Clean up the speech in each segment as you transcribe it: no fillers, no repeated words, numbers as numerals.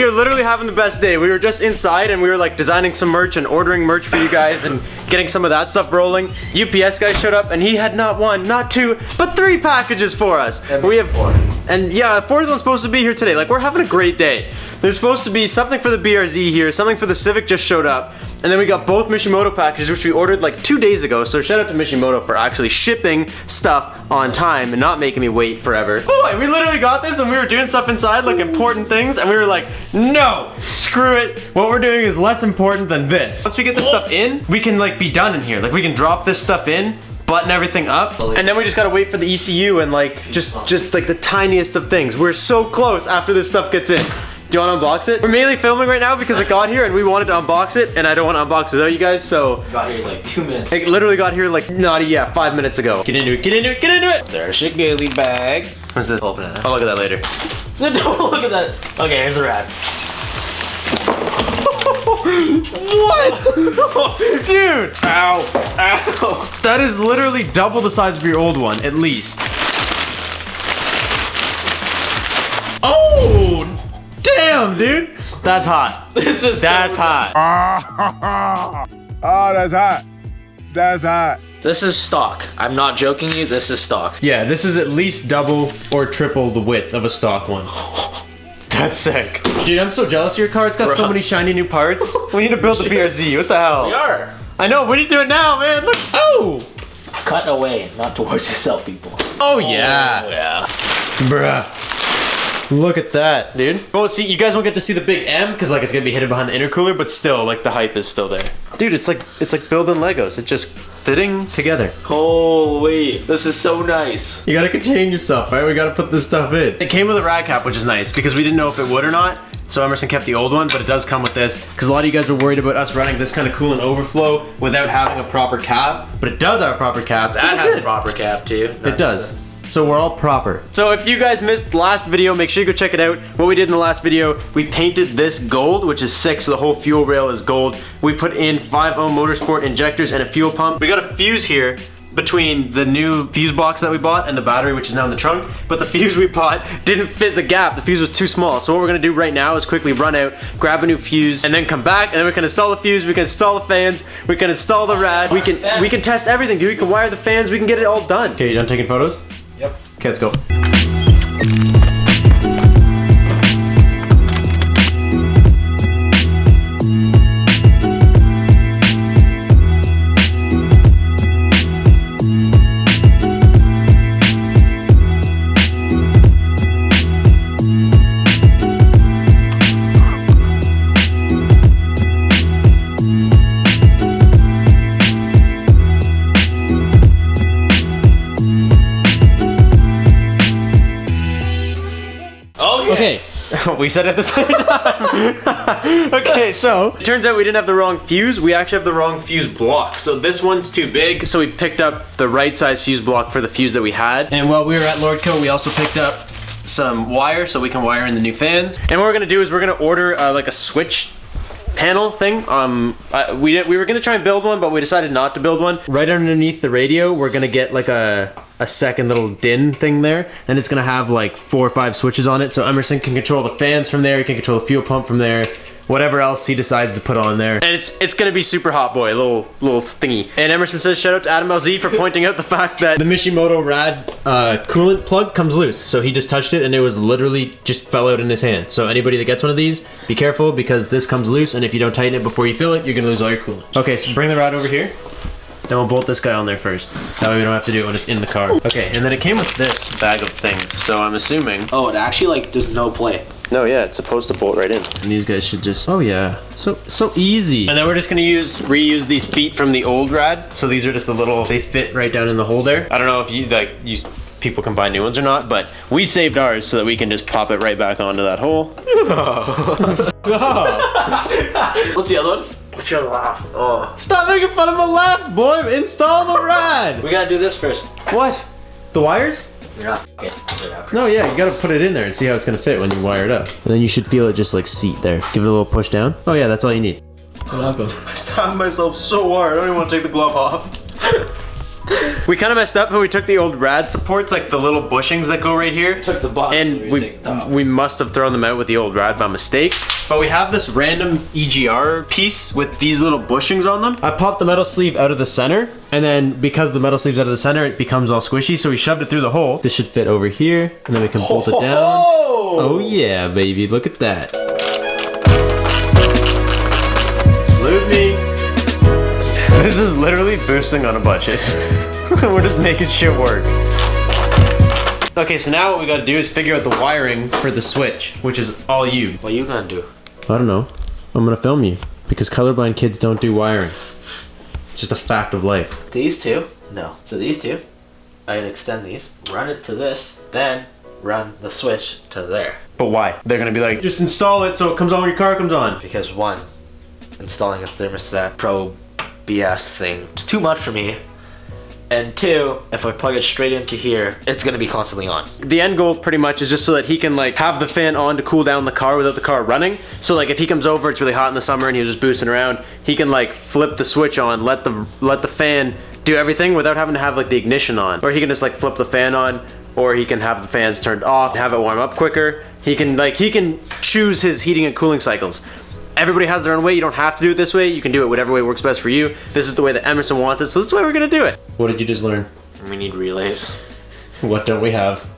are literally having the best day. We were just inside and we were like designing some merch and ordering merch for you guys and getting some of that stuff rolling. UPS guy showed up and he had not one, not two, but 3 packages for us. We have 4. And yeah, 4th one's supposed to be here today. Like, we're having a great day. There's supposed to be something for the BRZ here, something for the Civic just showed up. And then we got both Mishimoto packages, which we ordered like 2 days ago. So shout out to Mishimoto for actually shipping stuff on time and not making me wait forever. Boy, we literally got this and we were doing stuff inside, like important things. And we were like, no, screw it. What we're doing is less important than this. Once we get this stuff in, we can like be done in here. Like we can drop this stuff in, button everything up, and then we just gotta wait for the ECU and like just like the tiniest of things. We're so close after this stuff gets in. Do you want to unbox it? We're mainly filming right now because it got here and we wanted to unbox it, and I don't want to unbox it without you guys, so. It got here like 2 minutes. It literally got here like, yeah, 5 minutes ago. Get into it, get into it, get into it! There's your ghillie bag. What's this? Open it. I'll look at that later. No, don't look at that. Okay, here's the rad. What? Dude! Ow, ow. That is literally double the size of your old one, at least. Oh! Damn, dude! That's hot. That's hot. Oh, that's hot. That's hot. This is stock. I'm not joking you, this is stock. Yeah, this is at least double or triple the width of a stock one. That's sick. Dude, I'm so jealous of your car. It's got so many shiny new parts. We need to build the BRZ. What the hell? We are. I know, we need to do it now, man. Look. Oh! Cut away, not towards yourself, people. Oh, yeah. Oh, yeah. Bruh. Look at that, dude. Oh, see, you guys won't get to see the big M because like it's gonna be hidden behind the intercooler, but still, like the hype is still there. Dude, it's like building Legos. It's just fitting together. Holy, this is so nice. You gotta contain yourself, right? We gotta put this stuff in. It came with a rad cap, which is nice because we didn't know if it would or not. So Emerson kept the old one, but it does come with this because a lot of you guys were worried about us running this kind of coolant overflow without having a proper cap, but it does have a proper cap. That has a proper cap too. It does. So we're all proper. So if you guys missed the last video, make sure you go check it out. What we did in the last video, we painted this gold, which is 6, so the whole fuel rail is gold. We put in 5.0 Motorsport injectors and a fuel pump. We got a fuse here between the new fuse box that we bought and the battery, which is now in the trunk, but the fuse we bought didn't fit the gap. The fuse was too small. So what we're gonna do right now is quickly run out, grab a new fuse, and then come back, and then we can install the fuse, we can install the fans, we can install the rad, we can test everything, dude. We can wire the fans, we can get it all done. Okay, you done taking photos? Yep. Okay, let's go. Okay, we said it at the same time. Okay, so it turns out we didn't have the wrong fuse. We actually have the wrong fuse block. So this one's too big. So we picked up the right size fuse block for the fuse that we had. And while we were at Lordco, we also picked up some wire so we can wire in the new fans. And what we're gonna do is we're gonna order like a switch panel thing. We were gonna try and build one, but we decided not to build one. Right underneath the radio, we're gonna get like a second little DIN thing there, and it's gonna have like 4 or 5 switches on it, so Emerson can control the fans from there, he can control the fuel pump from there, whatever else he decides to put on there. And it's gonna be super hot, boy, a little thingy. And Emerson says shout out to Adam LZ for pointing out the fact that the Mishimoto Rad coolant plug comes loose. So he just touched it and it was literally just fell out in his hand. So anybody that gets one of these, be careful because this comes loose, and if you don't tighten it before you fill it, you're gonna lose all your coolant. Okay, so bring the rad over here. Then we'll bolt this guy on there first. That way we don't have to do it when it's in the car. Okay, and then it came with this bag of things. So I'm assuming. Oh, it actually like does no play. No, yeah, it's supposed to bolt right in. And these guys should just, oh yeah, so easy. And then we're just gonna reuse these feet from the old rad. So these are just a little, they fit right down in the hole there. I don't know if people can buy new ones or not, but we saved ours so that we can just pop it right back onto that hole. What's the other one? What's your laugh? Oh. Stop making fun of my laughs, boy. Install the rad. We gotta do this first. What? The wires? You're not No, yeah, you gotta put it in there and see how it's gonna fit when you wire it up. And then you should feel it just like seat there. Give it a little push down. Oh yeah, that's all you need. What happened? I stabbed myself so hard, I don't even want to take the glove off. We kind of messed up when we took the old rad supports, like the little bushings that go right here. Took the bottom. And we must have thrown them out with the old rad by mistake. But we have this random EGR piece with these little bushings on them. I popped the metal sleeve out of the center, and then because the metal sleeve's out of the center, it becomes all squishy, so we shoved it through the hole. This should fit over here, and then we can bolt it down. Oh yeah, baby, look at that. Salute me. This is literally boosting on a budget. We're just making shit work. Okay, so now what we gotta do is figure out the wiring for the switch, which is all you. What you gonna do? I don't know. I'm gonna film you because colorblind kids don't do wiring. It's just a fact of life. These two? No. So these two, I'd extend these, run it to this, then run the switch to there. But why? They're gonna be like, just install it so it comes on when your car comes on. Because one, installing a thermostat probe BS thing, it's too much for me. And two, if I plug it straight into here, it's gonna be constantly on. The end goal pretty much is just so that he can like have the fan on to cool down the car without the car running. So like if he comes over, it's really hot in the summer and he was just boosting around, he can like flip the switch on, let the fan do everything without having to have like the ignition on. Or he can just like flip the fan on, or he can have the fans turned off, have it warm up quicker. He can choose his heating and cooling cycles. Everybody has their own way. You don't have to do it this way. You can do it whatever way works best for you. This is the way that Emerson wants it, so this is the way we're gonna do it. What did you just learn? We need relays. What don't we have?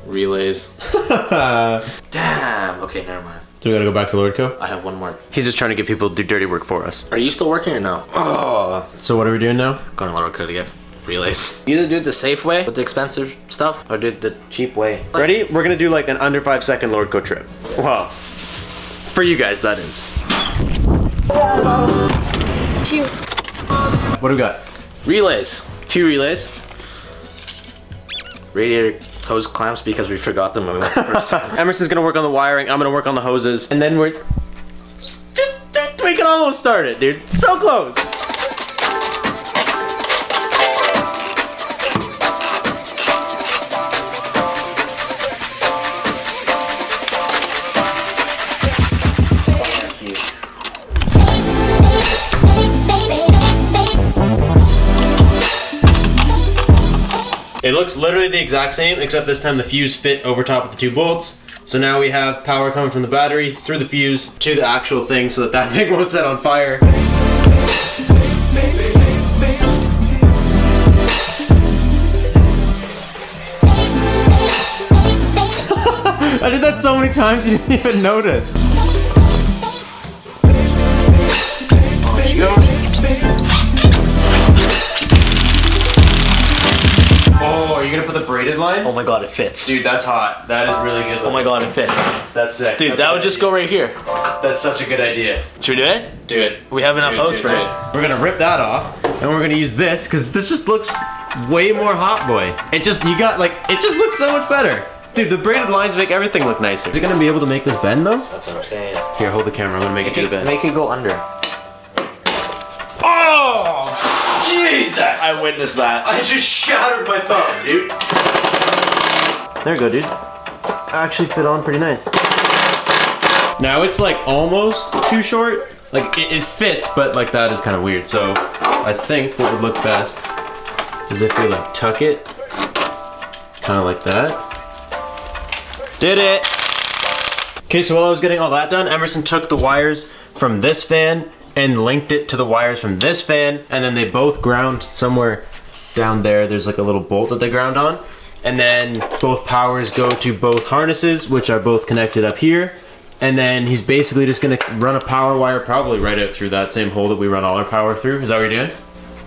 Relays. Damn. Okay, never mind. So we gotta go back to Lordco? I have one more. He's just trying to get people to do dirty work for us. Are you still working or no? Oh. So what are we doing now? Going to Lordco to get relays. You either do it the safe way with the expensive stuff, or do it the cheap way. Ready? We're gonna do like an under 5 second Lordco trip. Well, for you guys, that is. What do we got? Relays. 2 relays. Radiator hose clamps because we forgot them when we went the first time. Emerson's gonna work on the wiring, I'm gonna work on the hoses, and then we can almost start it, dude. So close. It looks literally the exact same, except this time the fuse fit over top of the 2 bolts. So now we have power coming from the battery through the fuse to the actual thing so that thing won't set on fire. I did that so many times you didn't even notice. Oh, she goes. Oh, are you gonna put the braided line? Oh my god, it fits. Dude, that's hot. That is really good. Oh my god, it fits. That's sick. Dude, That's that would just go right here. That's such a good idea. Should we do it? Do it. We have enough hose for it. We're gonna rip that off, and we're gonna use this, because this just looks way more hot boy. It just looks so much better. Dude, the braided lines make everything look nicer. Is it gonna be able to make this bend though? That's what I'm saying. Here, hold the camera. I'm gonna make it do the bend. Make it go under. Oh! Jesus! I witnessed that. I just shattered my thumb, dude. There we go, dude. Actually fit on pretty nice. Now it's like almost too short. Like it fits, but like that is kind of weird. So I think what would look best is if we like tuck it, kind of like that. Did it. Okay, so while I was getting all that done, Emerson took the wires from this fan and linked it to the wires from this fan, and then they both ground somewhere down there. There's like a little bolt that they ground on, and then both powers go to both harnesses, which are both connected up here, and then he's basically just gonna run a power wire probably right out through that same hole that we run all our power through. Is that what you're doing?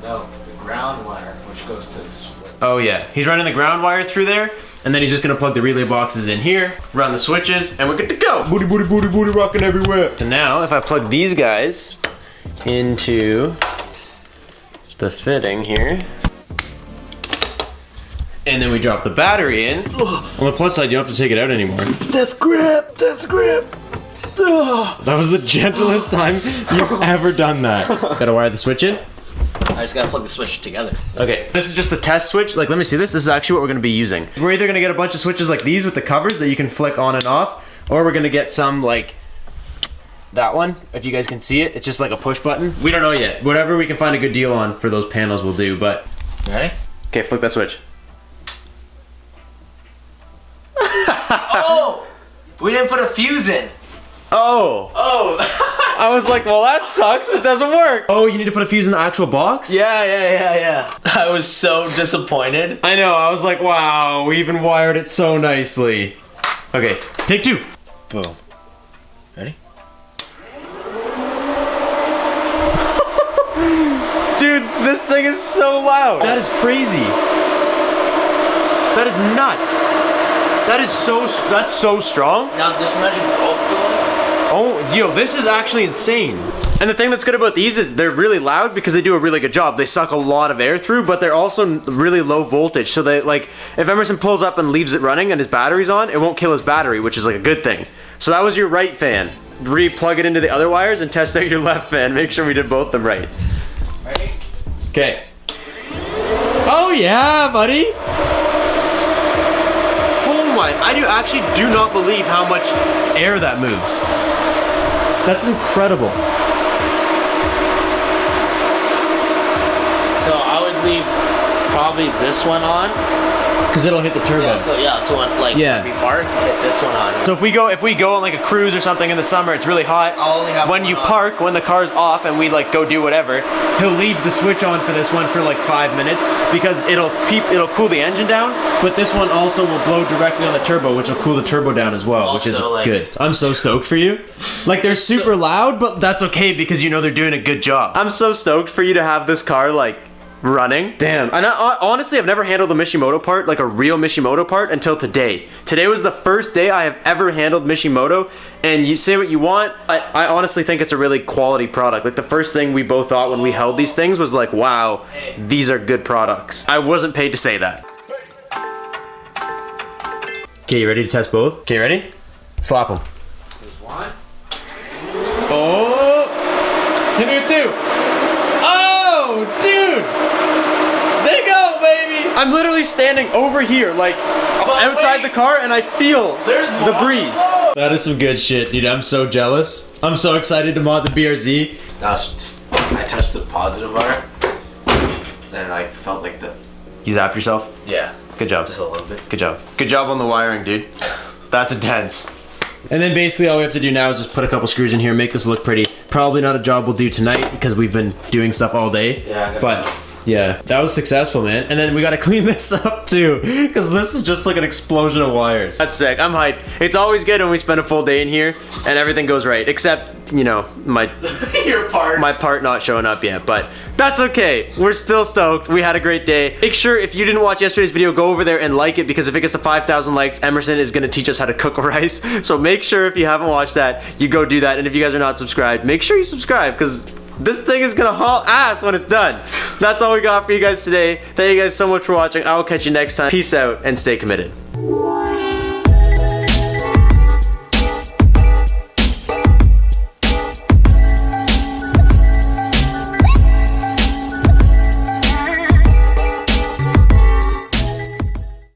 No, the ground wire, which goes to the switch. Oh yeah, he's running the ground wire through there, and then he's just gonna plug the relay boxes in here, run the switches, and we're good to go. Booty, booty, booty, booty, rocking everywhere. So now, if I plug these guys into the fitting here, and then we drop the battery in. On the plus side, you don't have to take it out anymore. Death grip, death grip. That was the gentlest time you've ever done that. Gotta wire the switch in. I just gotta plug the switch together. Okay, this is just the test switch. Like, let me see this. This is actually what we're gonna be using. We're either gonna get a bunch of switches like these with the covers that you can flick on and off, or we're gonna get some like that one, if you guys can see it. It's just like a push button. We don't know yet. Whatever we can find a good deal on for those panels we'll do, but... You ready? Okay, flick that switch. Oh! We didn't put a fuse in. Oh. Oh. I was like, well, that sucks. It doesn't work. Oh, you need to put a fuse in the actual box? Yeah. I was so disappointed. I know. I was like, wow, we even wired it so nicely. Okay, take 2. Boom. Ready? Dude, this thing is so loud. That is crazy. That is nuts. That's so strong. Now just imagine both going. Oh, yo, this is actually insane. And the thing that's good about these is they're really loud because they do a really good job. They suck a lot of air through, but they're also really low voltage. So they, like, if Emerson pulls up and leaves it running and his battery's on, it won't kill his battery, which is like a good thing. So that was your right fan. Re-plug it into the other wires and test out your left fan. Make sure we did both them right. Ready? Okay. Oh yeah, buddy. Oh my, I actually do not believe how much air that moves. That's incredible. So I would leave probably this one on. Because it'll hit the turbo. So when we park, hit this one on. So if we go on like a cruise or something in the summer, it's really hot. I'll only have when one you on. park, when the car's off and we like go do whatever, he'll leave the switch on for this one for like 5 minutes because it'll cool the engine down, but this one also will blow directly on the turbo, which will cool the turbo down as well, which is Also, good. I'm so stoked for you. Like they're super loud, but that's okay because you know they're doing a good job. I'm so stoked for you to have this car like running. Damn. And honestly, I've never handled a Mishimoto part, like a real Mishimoto part, until today. Today was the first day I have ever handled Mishimoto, and you say what you want, I honestly think it's a really quality product. Like the first thing we both thought when we held these things was like, wow, these are good products. I wasn't paid to say that. Okay, you ready to test both? Okay, ready? Slap them. There's one. Oh! Hit me with 2. Oh, dude! They go, baby! I'm literally standing over here, like outside the car, and I feel the breeze. That is some good shit, dude. I'm so jealous. I'm so excited to mod the BRZ. I touched the positive wire, and I felt like the. You zapped yourself? Yeah. Good job. Just a little bit. Good job. Good job on the wiring, dude. That's intense. And then basically all we have to do now is just put a couple screws in here, make this look pretty. Probably not a job we'll do tonight because we've been doing stuff all day. Yeah, but yeah, that was successful, man. And then we gotta clean this up too because this is just like an explosion of wires. That's sick. I'm hyped. It's always good when we spend a full day in here and everything goes right, except, you know, my part not showing up yet, but that's okay. We're still stoked. We had a great day. Make sure if you didn't watch yesterday's video, go over there and like it because if it gets to 5,000 likes, Emerson is gonna teach us how to cook rice. So make sure if you haven't watched that, you go do that. And if you guys are not subscribed, make sure you subscribe because this thing is gonna haul ass when it's done. That's all we got for you guys today. Thank you guys so much for watching. I will catch you next time. Peace out and stay committed.